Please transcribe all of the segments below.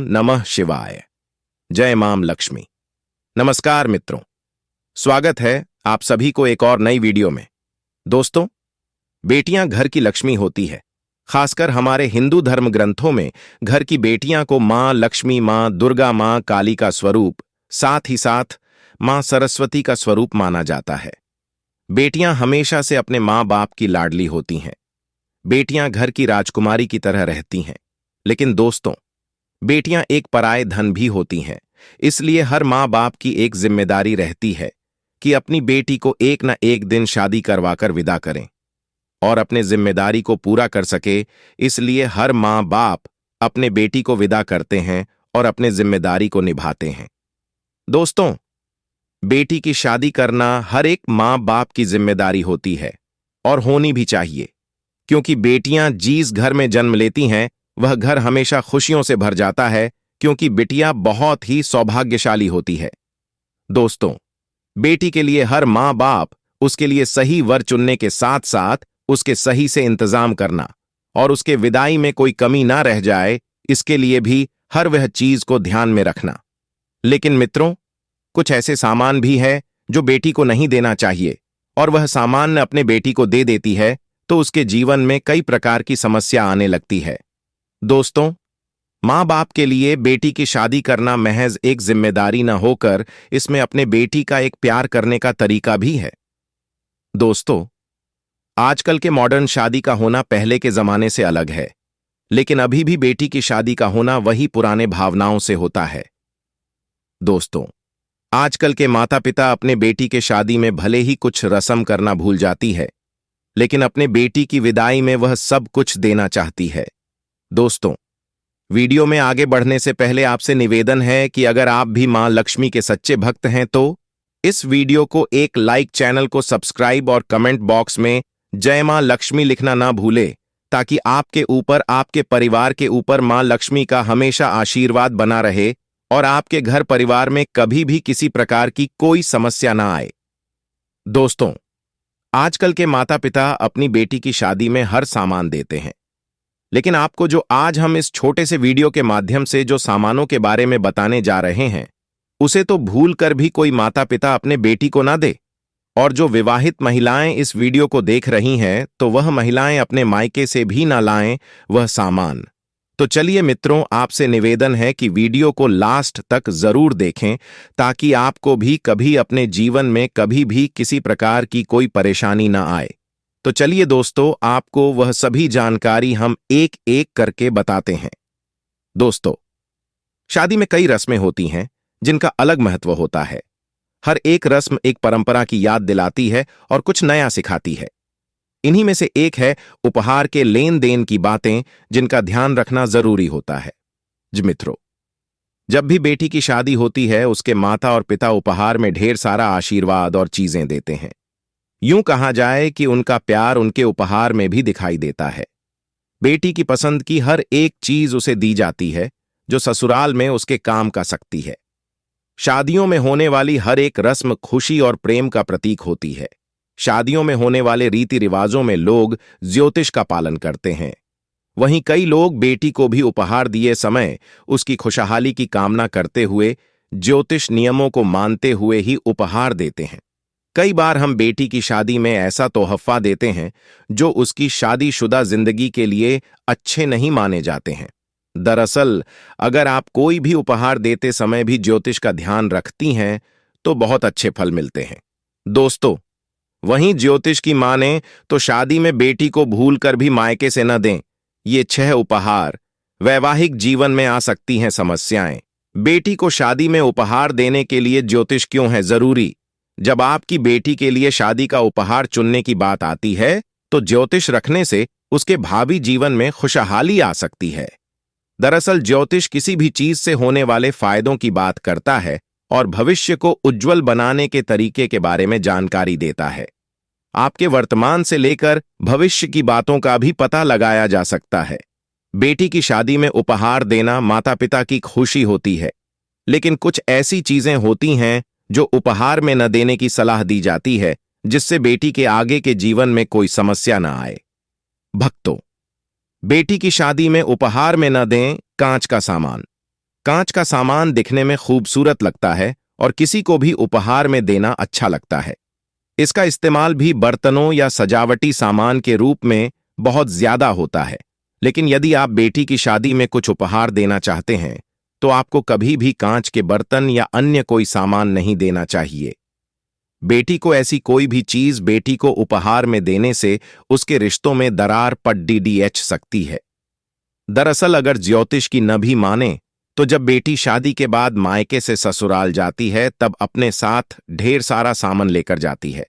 नमः शिवाय। जय मां लक्ष्मी। नमस्कार मित्रों, स्वागत है आप सभी को एक और नई वीडियो में। दोस्तों, बेटियां घर की लक्ष्मी होती है। खासकर हमारे हिंदू धर्म ग्रंथों में घर की बेटियां को मां लक्ष्मी, मां दुर्गा, मां काली का स्वरूप, साथ ही साथ मां सरस्वती का स्वरूप माना जाता है। बेटियां हमेशा से अपने मां बाप की लाडली होती हैं। बेटियां घर की राजकुमारी की तरह रहती हैं। लेकिन दोस्तों, बेटियां एक पराये धन भी होती हैं। इसलिए हर मां बाप की एक जिम्मेदारी रहती है कि अपनी बेटी को एक न एक दिन शादी करवाकर विदा करें। और अपने जिम्मेदारी को पूरा कर सके, इसलिए हर मां बाप अपने बेटी को विदा करते हैं और अपने जिम्मेदारी को निभाते हैं। दोस्तों, बेटी की शादी करना हर एक मां बाप की जिम्मेदारी होती है और होनी भी चाहिए, क्योंकि बेटियां जिस घर में जन्म लेती हैं वह घर हमेशा खुशियों से भर जाता है, क्योंकि बिटिया बहुत ही सौभाग्यशाली होती है। दोस्तों, बेटी के लिए हर मां बाप उसके लिए सही वर चुनने के साथ साथ उसके सही से इंतजाम करना और उसके विदाई में कोई कमी ना रह जाए, इसके लिए भी हर वह चीज को ध्यान में रखना। लेकिन मित्रों, कुछ ऐसे सामान भी है जो बेटी को नहीं देना चाहिए, और वह सामान अपने बेटी को दे देती है तो उसके जीवन में कई प्रकार की समस्या आने लगती है। दोस्तों, मां बाप के लिए बेटी की शादी करना महज एक जिम्मेदारी न होकर इसमें अपने बेटी का एक प्यार करने का तरीका भी है। दोस्तों, आजकल के मॉडर्न शादी का होना पहले के जमाने से अलग है, लेकिन अभी भी बेटी की शादी का होना वही पुराने भावनाओं से होता है। दोस्तों, आजकल के माता पिता अपने बेटी के शादी में भले ही कुछ रस्म करना भूल जाती है, लेकिन अपने बेटी की विदाई में वह सब कुछ देना चाहती है। दोस्तों, वीडियो में आगे बढ़ने से पहले आपसे निवेदन है कि अगर आप भी मां लक्ष्मी के सच्चे भक्त हैं तो इस वीडियो को एक लाइक, चैनल को सब्सक्राइब और कमेंट बॉक्स में जय मां लक्ष्मी लिखना ना भूले, ताकि आपके ऊपर, आपके परिवार के ऊपर मां लक्ष्मी का हमेशा आशीर्वाद बना रहे और आपके घर परिवार में कभी भी किसी प्रकार की कोई समस्या ना आए। दोस्तों, आजकल के माता पिता अपनी बेटी की शादी में हर सामान देते हैं, लेकिन आपको जो आज हम इस छोटे से वीडियो के माध्यम से जो सामानों के बारे में बताने जा रहे हैं, उसे तो भूल कर भी कोई माता पिता अपने बेटी को ना दे। और जो विवाहित महिलाएं इस वीडियो को देख रही हैं, तो वह महिलाएं अपने मायके से भी ना लाएं वह सामान। तो चलिए मित्रों, आपसे निवेदन है कि वीडियो को लास्ट तक जरूर देखें, ताकि आपको भी कभी अपने जीवन में कभी भी किसी प्रकार की कोई परेशानी ना आए। तो चलिए दोस्तों, आपको वह सभी जानकारी हम एक एक करके बताते हैं। दोस्तों, शादी में कई रस्में होती हैं जिनका अलग महत्व होता है। हर एक रस्म एक परंपरा की याद दिलाती है और कुछ नया सिखाती है। इन्हीं में से एक है उपहार के लेन देन की बातें, जिनका ध्यान रखना जरूरी होता है। जी मित्रों, जब भी बेटी की शादी होती है, उसके माता और पिता उपहार में ढेर सारा आशीर्वाद और चीजें देते हैं। यूं कहा जाए कि उनका प्यार उनके उपहार में भी दिखाई देता है। बेटी की पसंद की हर एक चीज उसे दी जाती है, जो ससुराल में उसके काम का सकती है। शादियों में होने वाली हर एक रस्म खुशी और प्रेम का प्रतीक होती है। शादियों में होने वाले रीति रिवाजों में लोग ज्योतिष का पालन करते हैं। वहीं कई लोग बेटी को भी उपहार दिए समय उसकी खुशहाली की कामना करते हुए ज्योतिष नियमों को मानते हुए ही उपहार देते हैं। कई बार हम बेटी की शादी में ऐसा तोहफा देते हैं जो उसकी शादीशुदा जिंदगी के लिए अच्छे नहीं माने जाते हैं। दरअसल, अगर आप कोई भी उपहार देते समय भी ज्योतिष का ध्यान रखती हैं, तो बहुत अच्छे फल मिलते हैं। दोस्तों, वहीं ज्योतिष की माने तो शादी में बेटी को भूल कर भी मायके से न दें। ये 6 उपहार वैवाहिक जीवन में आ सकती हैं समस्याएं। बेटी को शादी में उपहार देने के लिए ज्योतिष क्यों है जरूरी? जब आपकी बेटी के लिए शादी का उपहार चुनने की बात आती है, तो ज्योतिष रखने से उसके भावी जीवन में खुशहाली आ सकती है। दरअसल ज्योतिष किसी भी चीज से होने वाले फायदों की बात करता है और भविष्य को उज्जवल बनाने के तरीके के बारे में जानकारी देता है। आपके वर्तमान से लेकर भविष्य की बातों का भी पता लगाया जा सकता है। बेटी की शादी में उपहार देना माता पिता की खुशी होती है, लेकिन कुछ ऐसी चीजें होती हैं जो उपहार में न देने की सलाह दी जाती है, जिससे बेटी के आगे के जीवन में कोई समस्या न आए। भक्तों, बेटी की शादी में उपहार में न दें कांच का सामान। कांच का सामान दिखने में खूबसूरत लगता है और किसी को भी उपहार में देना अच्छा लगता है। इसका इस्तेमाल भी बर्तनों या सजावटी सामान के रूप में बहुत ज्यादा होता है। लेकिन यदि आप बेटी की शादी में कुछ उपहार देना चाहते हैं तो आपको कभी भी कांच के बर्तन या अन्य कोई सामान नहीं देना चाहिए। बेटी को ऐसी कोई भी चीज बेटी को उपहार में देने से उसके रिश्तों में दरार पड़ सकती है। दरअसल अगर ज्योतिष की न भी माने तो जब बेटी शादी के बाद मायके से ससुराल जाती है तब अपने साथ ढेर सारा सामान लेकर जाती है।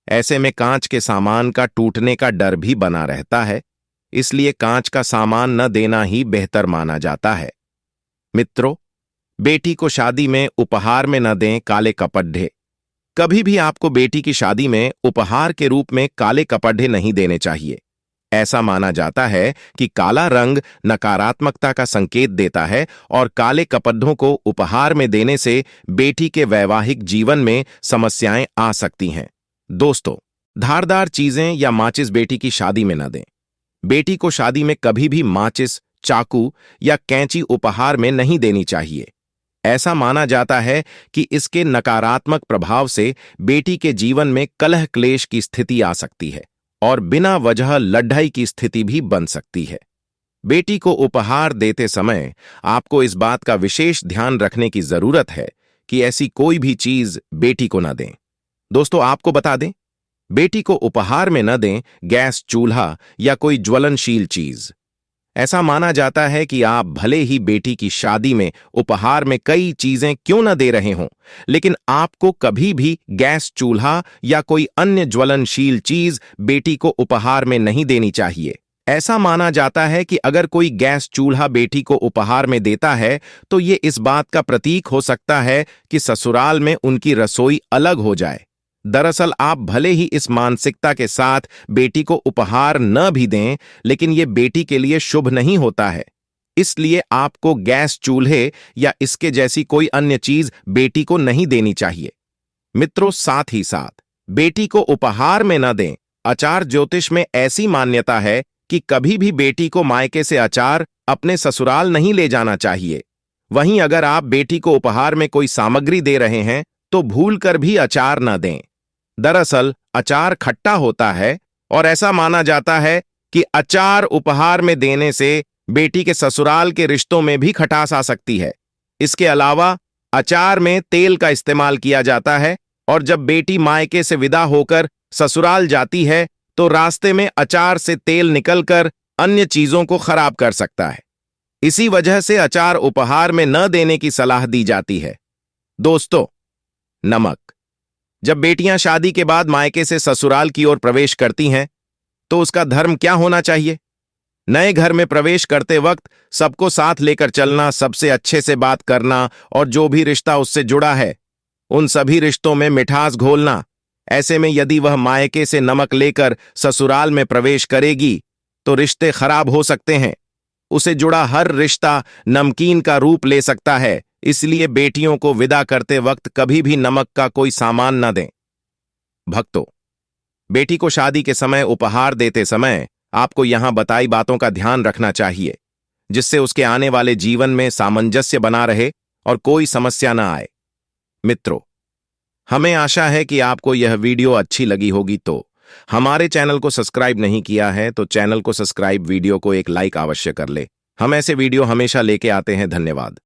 ऐसे में कांच के सामान का टूटने का डर भी बना रहता है, इसलिए कांच का सामान न देना ही बेहतर माना जाता है। मित्रों, बेटी को शादी में उपहार में न दें काले कपड़े। कभी भी आपको बेटी की शादी में उपहार के रूप में काले कपड़े नहीं देने चाहिए। ऐसा माना जाता है कि काला रंग नकारात्मकता का संकेत देता है और काले कपड़ों को उपहार में देने से बेटी के वैवाहिक जीवन में समस्याएं आ सकती हैं। दोस्तों, धारदार चीजें या माचिस बेटी की शादी में न दें। बेटी को शादी में कभी भी माचिस, चाकू या कैंची उपहार में नहीं देनी चाहिए। ऐसा माना जाता है कि इसके नकारात्मक प्रभाव से बेटी के जीवन में कलह क्लेश की स्थिति आ सकती है और बिना वजह लड़ाई की स्थिति भी बन सकती है। बेटी को उपहार देते समय आपको इस बात का विशेष ध्यान रखने की जरूरत है कि ऐसी कोई भी चीज बेटी को न दें। दोस्तों, आपको बता दें, बेटी को उपहार में न दें गैस चूल्हा या कोई ज्वलनशील चीज। ऐसा माना जाता है कि आप भले ही बेटी की शादी में उपहार में कई चीजें क्यों न दे रहे हों, लेकिन आपको कभी भी गैस चूल्हा या कोई अन्य ज्वलनशील चीज बेटी को उपहार में नहीं देनी चाहिए। ऐसा माना जाता है कि अगर कोई गैस चूल्हा बेटी को उपहार में देता है तो ये इस बात का प्रतीक हो सकता है कि ससुराल में उनकी रसोई अलग हो जाए। दरअसल आप भले ही इस मानसिकता के साथ बेटी को उपहार न भी दें, लेकिन ये बेटी के लिए शुभ नहीं होता है। इसलिए आपको गैस चूल्हे या इसके जैसी कोई अन्य चीज बेटी को नहीं देनी चाहिए। मित्रों, साथ ही साथ बेटी को उपहार में न दें। आचार ज्योतिष में ऐसी मान्यता है कि कभी भी बेटी को मायके से अचार अपने ससुराल नहीं ले जाना चाहिए। वहीं अगर आप बेटी को उपहार में कोई सामग्री दे रहे हैं तो भूलकर भी अचार न दें। दरअसल अचार खट्टा होता है और ऐसा माना जाता है कि अचार उपहार में देने से बेटी के ससुराल के रिश्तों में भी खटास आ सकती है। इसके अलावा अचार में तेल का इस्तेमाल किया जाता है और जब बेटी मायके से विदा होकर ससुराल जाती है तो रास्ते में अचार से तेल निकलकर अन्य चीजों को खराब कर सकता है। इसी वजह से अचार उपहार में न देने की सलाह दी जाती है। दोस्तों, नमक। जब बेटियां शादी के बाद मायके से ससुराल की ओर प्रवेश करती हैं तो उसका धर्म क्या होना चाहिए? नए घर में प्रवेश करते वक्त सबको साथ लेकर चलना, सबसे अच्छे से बात करना और जो भी रिश्ता उससे जुड़ा है उन सभी रिश्तों में मिठास घोलना। ऐसे में यदि वह मायके से नमक लेकर ससुराल में प्रवेश करेगी तो रिश्ते खराब हो सकते हैं। उसे जुड़ा हर रिश्ता नमकीन का रूप ले सकता है। इसलिए बेटियों को विदा करते वक्त कभी भी नमक का कोई सामान न दें। भक्तों, बेटी को शादी के समय उपहार देते समय आपको यहां बताई बातों का ध्यान रखना चाहिए, जिससे उसके आने वाले जीवन में सामंजस्य बना रहे और कोई समस्या न आए। मित्रों, हमें आशा है कि आपको यह वीडियो अच्छी लगी होगी। तो हमारे चैनल को सब्सक्राइब नहीं किया है तो चैनल को सब्सक्राइब, वीडियो को एक लाइक अवश्य कर ले। हम ऐसे वीडियो हमेशा लेके आते हैं। धन्यवाद।